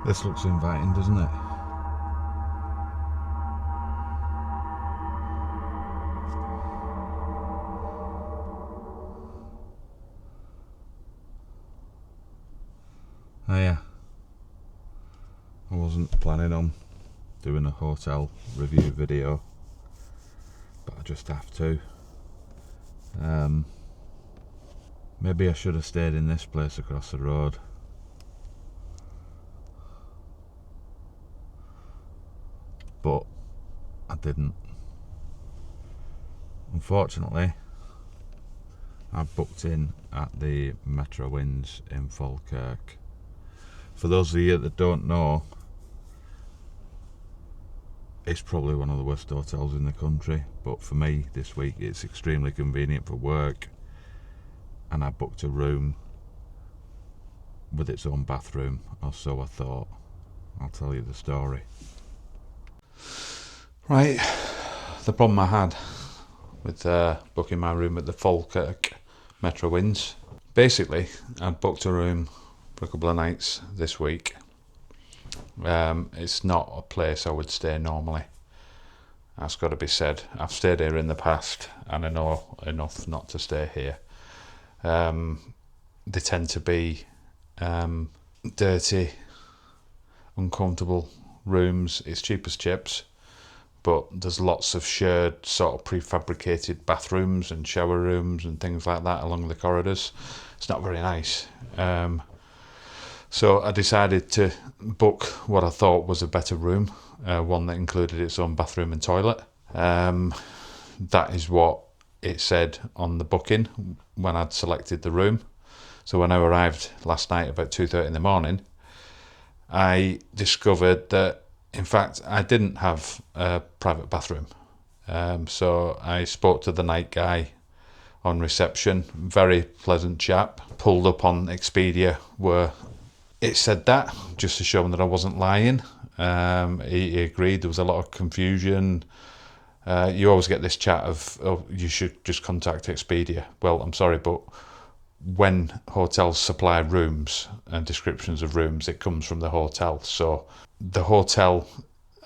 This looks inviting, doesn't it? Oh yeah, I wasn't planning on doing a hotel review video, but I just have to. Maybe I should have stayed in this place across the road. But I didn't. Unfortunately, I booked in at the Metro Inns in Falkirk. For those of you that don't know, it's probably one of the worst hotels in the country, but for me this week it's extremely convenient for work, and I booked a room with its own bathroom, or so I thought. I'll tell you the story. Right, the problem I had with booking my room at the Falkirk Metro Inns. Basically, I'd booked a room for a couple of nights this week. It's not a place I would stay normally. That's got to be said. I've stayed here in the past and I know enough not to stay here. They tend to be dirty, uncomfortable rooms. It's cheap as chips, but there's lots of shared sort of prefabricated bathrooms and shower rooms and things like that along the corridors. It's not very nice. So I decided to book what I thought was a better room, one that included its own bathroom and toilet. That is what it said on the booking when I'd selected the room. So when I arrived last night about 2:30 in the morning, I discovered that in fact I didn't have a private bathroom. So I spoke to the night guy on reception, very pleasant chap, pulled up on Expedia where it said that, just to show him that I wasn't lying. He agreed. There was a lot of confusion. You always get this chat of, oh, you should just contact Expedia. Well, I'm sorry, but when hotels supply rooms and descriptions of rooms, it comes from the hotel. So the hotel,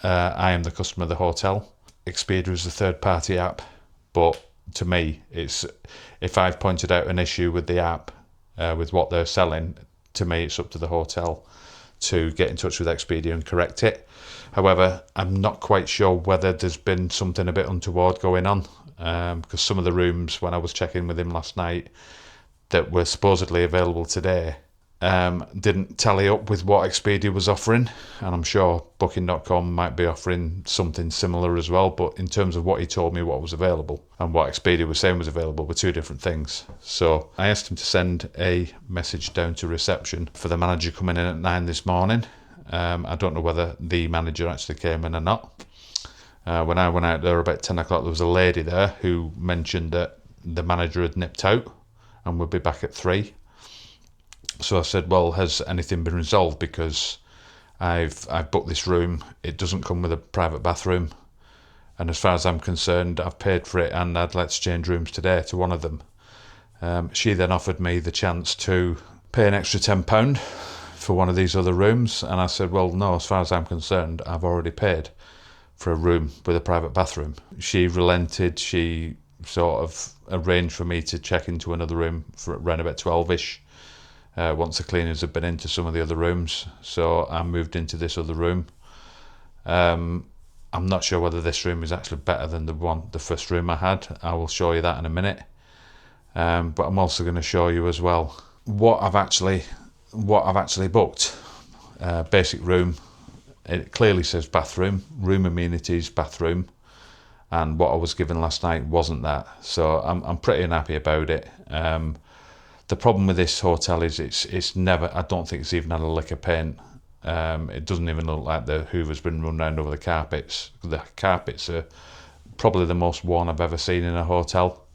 I am the customer of the hotel. Expedia is the third-party app, but to me, it's if I've pointed out an issue with the app, with what they're selling, to me, it's up to the hotel to get in touch with Expedia and correct it. However, I'm not quite sure whether there's been something a bit untoward going on, because some of the rooms, when I was checking with him last night, that were supposedly available today, didn't tally up with what Expedia was offering, and I'm sure Booking.com might be offering something similar as well, but in terms of what he told me what was available and what Expedia was saying was available were two different things. So I asked him to send a message down to reception for the manager coming in at 9 this morning. I don't know whether the manager actually came in or not. When I went out there about 10 o'clock, there was a lady there who mentioned that the manager had nipped out and would be back at 3. So I said, well, has anything been resolved? Because I've booked this room. It doesn't come with a private bathroom. And as far as I'm concerned, I've paid for it and I'd like to change rooms today to one of them. She then offered me the chance to pay an extra £10 for one of these other rooms. And I said, well, no, as far as I'm concerned, I've already paid for a room with a private bathroom. She relented. She sort of arranged for me to check into another room for around about 12ish. Once the cleaners had been into some of the other rooms, so I moved into this other room. I'm not sure whether this room is actually better than the first room I had. I will show you that in a minute. But I'm also going to show you as well what I've actually booked. Basic room. It clearly says bathroom, room amenities, bathroom, and what I was given last night wasn't that. So I'm pretty unhappy about it. The problem with this hotel is it's never, I don't think it's even had a lick of paint. It doesn't even look like the hoover's been run round over the carpets. The carpets are probably the most worn I've ever seen in a hotel.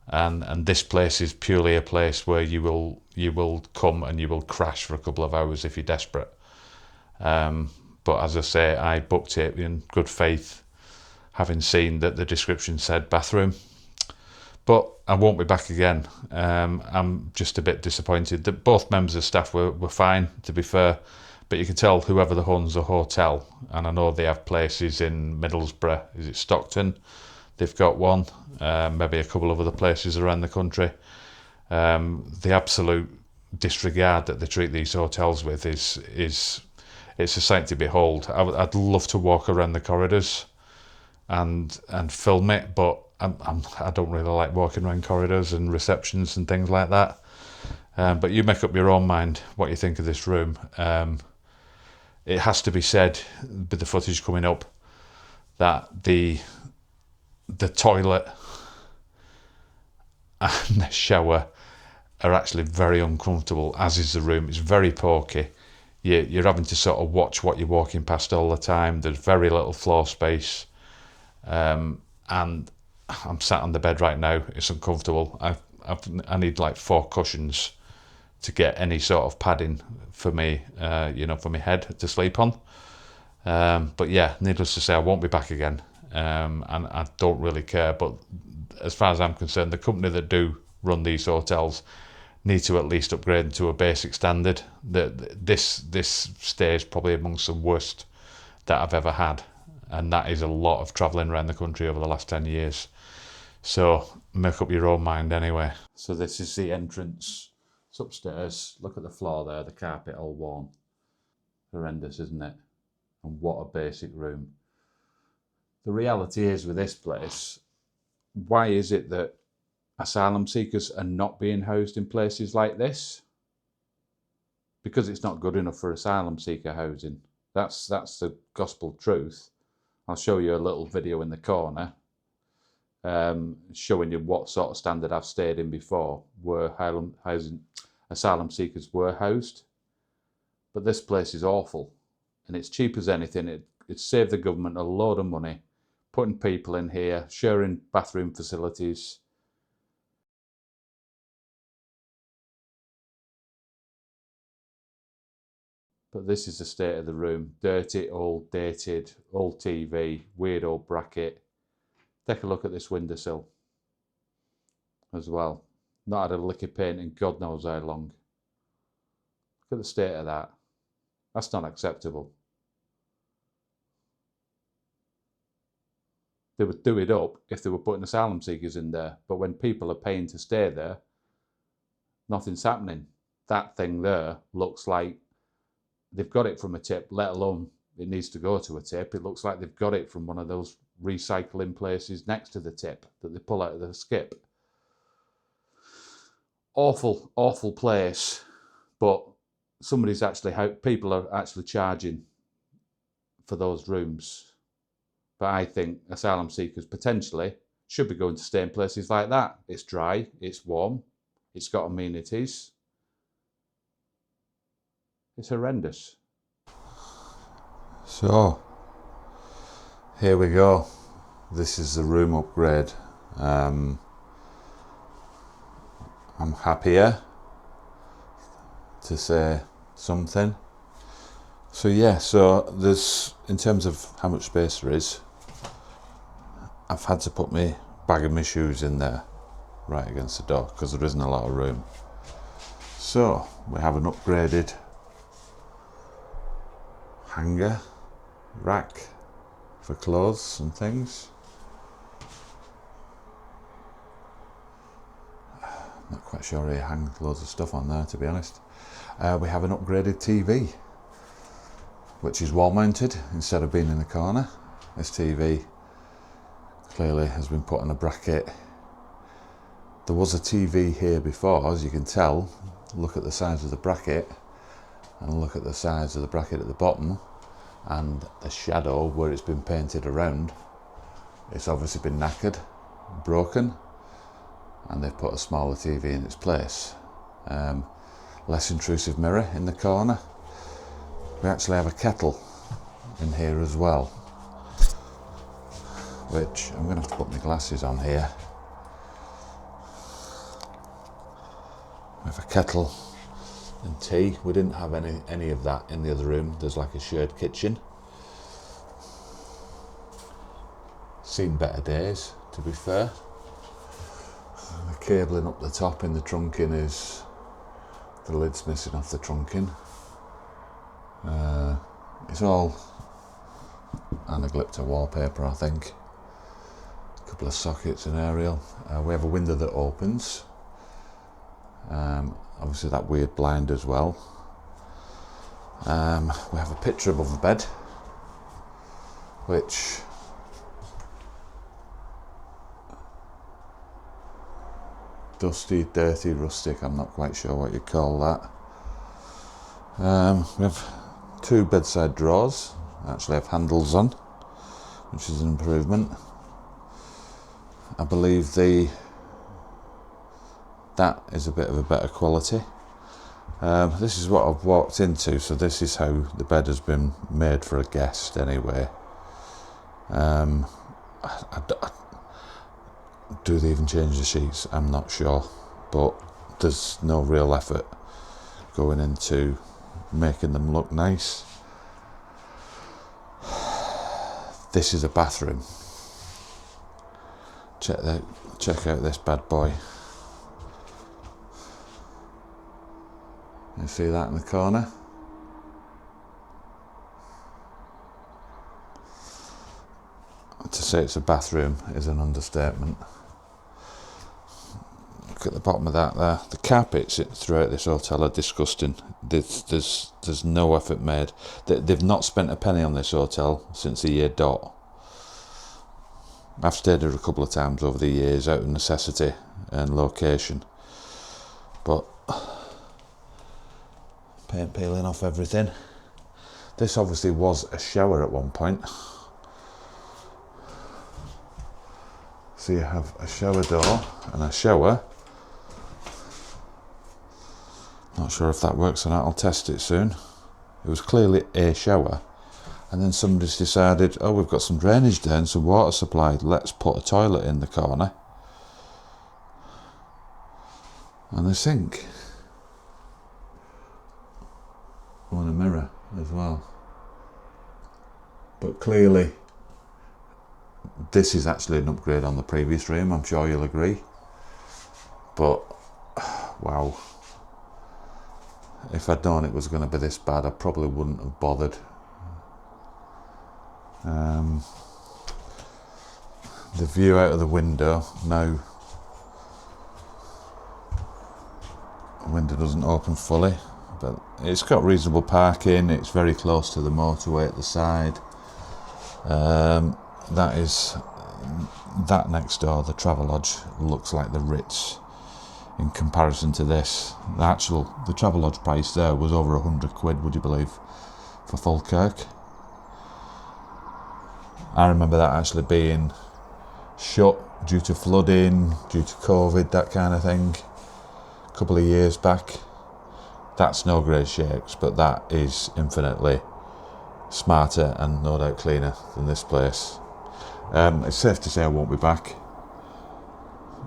And this place is purely a place where you will come and you will crash for a couple of hours if you're desperate. But as I say, I booked it in good faith, having seen that the description said bathroom. But I won't be back again. I'm just a bit disappointed that both members of staff were fine, to be fair, but you can tell whoever owns the hotel, and I know they have places in Middlesbrough, is it Stockton? They've got one, maybe a couple of other places around the country. The absolute disregard that they treat these hotels with is it's a sight to behold. I'd love to walk around the corridors and film it, but I don't really like walking around corridors and receptions and things like that. But you make up your own mind what you think of this room. It has to be said, with the footage coming up, that the toilet and the shower are actually very uncomfortable, as is the room. It's very porky. You're having to sort of watch what you're walking past all the time. There's very little floor space. And I'm sat on the bed right now. It's uncomfortable. I need like 4 cushions to get any sort of padding for me, for my head to sleep on. But yeah, needless to say, I won't be back again. And I don't really care. But as far as I'm concerned, the company that do run these hotels need to at least upgrade to a basic standard. This stay is probably amongst the worst that I've ever had. And that is a lot of travelling around the country over the last 10 years. So make up your own mind anyway. So this is the entrance. It's upstairs. Look at the floor there, the carpet all worn. Horrendous, isn't it? And what a basic room. The reality is with this place, why is it that asylum seekers are not being housed in places like this? Because it's not good enough for asylum seeker housing. That's the gospel truth. I'll show you a little video in the corner showing you what sort of standard I've stayed in before where asylum seekers were housed. But this place is awful, and it's cheap as anything. It saved the government a load of money, putting people in here, sharing bathroom facilities. But this is the state of the room. Dirty, old, dated, old TV, weird old bracket. Take a look at this windowsill as well. Not had a lick of paint in God knows how long. Look at the state of that. That's not acceptable. They would do it up if they were putting asylum seekers in there. But when people are paying to stay there, nothing's happening. That thing there looks like they've got it from a tip, let alone it needs to go to a tip. It looks like they've got it from one of those recycling places next to the tip that they pull out of the skip. Awful, awful place. But people are actually charging for those rooms. But I think asylum seekers potentially should be going to stay in places like that. It's dry, it's warm, it's got amenities. It's horrendous. So, here we go. This is the room upgrade. I'm happier, to say something. So yeah, so there's, in terms of how much space there is, I've had to put my bag of my shoes in there, right against the door, because there isn't a lot of room. So, we have an upgraded hanger, rack for clothes and things. Not quite sure how you hang loads of stuff on there, to be honest. We have an upgraded TV, which is wall mounted instead of being in the corner. This TV clearly has been put on a bracket. There was a TV here before, as you can tell. Look at the size of the bracket and look at the size of the bracket at the bottom, and the shadow where it's been painted around, it's obviously been knackered, broken, and they've put a smaller TV in its place. Less intrusive mirror in the corner. We actually have a kettle in here as well, which I'm going to have to put my glasses on here. We have a kettle and tea. We didn't have any of that in the other room. There's like a shared kitchen. Seen better days, to be fair. The cabling up the top in the trunking is, the lid's missing off the trunking. It's all anaglypta wallpaper, I think. A couple of sockets and aerial. We have a window that opens. Obviously that weird blind as well. We have a picture above the bed, which dusty, dirty, rustic, I'm not quite sure what you'd call that. We have 2 bedside drawers, actually have handles on, which is an improvement. I believe that is a bit of a better quality. This is what I've walked into, so this is how the bed has been made for a guest anyway. Do they even change the sheets? I'm not sure, but there's no real effort going into making them look nice. This is a bathroom. Check out this bad boy. You see that in the corner? To say it's a bathroom is an understatement. Look at the bottom of that there. The carpets throughout this hotel are disgusting. There's no effort made. They've not spent a penny on this hotel since the year dot. I've stayed here a couple of times over the years out of necessity and location, but paint peeling off everything. This obviously was a shower at one point. So you have a shower door and a shower. Not sure if that works or not, I'll test it soon. It was clearly a shower. And then somebody's decided, oh, we've got some drainage there and some water supply, let's put a toilet in the corner. And a sink. And a mirror as well. But clearly, this is actually an upgrade on the previous room, I'm sure you'll agree. But, wow. If I'd known it was going to be this bad, I probably wouldn't have bothered. The view out of the window, now, the window doesn't open fully, but it's got reasonable parking, it's very close to the motorway at the side. That next door, the Travelodge, looks like the Ritz in comparison to this. The Travelodge price there was over £100, would you believe, for FALKIRK. I remember that actually being shut due to flooding, due to COVID, that kind of thing, a couple of years back. That's no great shakes, but that is infinitely smarter and no doubt cleaner than this place. It's safe to say I won't be back.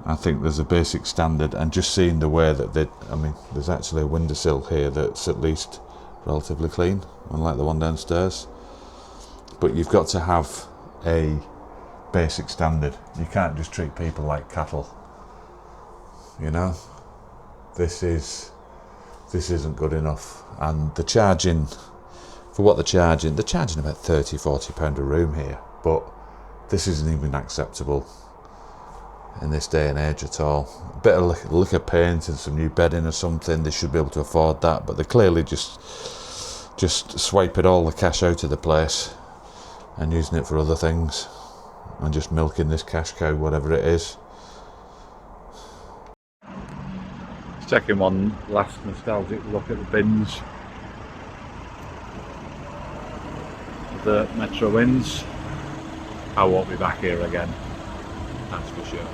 I think there's a basic standard, and just seeing the way that there's actually a windowsill here that's at least relatively clean, unlike the one downstairs. But you've got to have a basic standard. You can't just treat people like cattle. You know, this isn't good enough. And the charging, for what they're charging about £30-40 a room here, but this isn't even acceptable in this day and age at all. A bit of lick of paint and some new bedding or something, they should be able to afford that, but they're clearly just swiping all the cash out of the place and using it for other things and just milking this cash cow, whatever it is. Taking one last nostalgic look at the bins. The Metro Inns. I won't be back here again, that's for sure.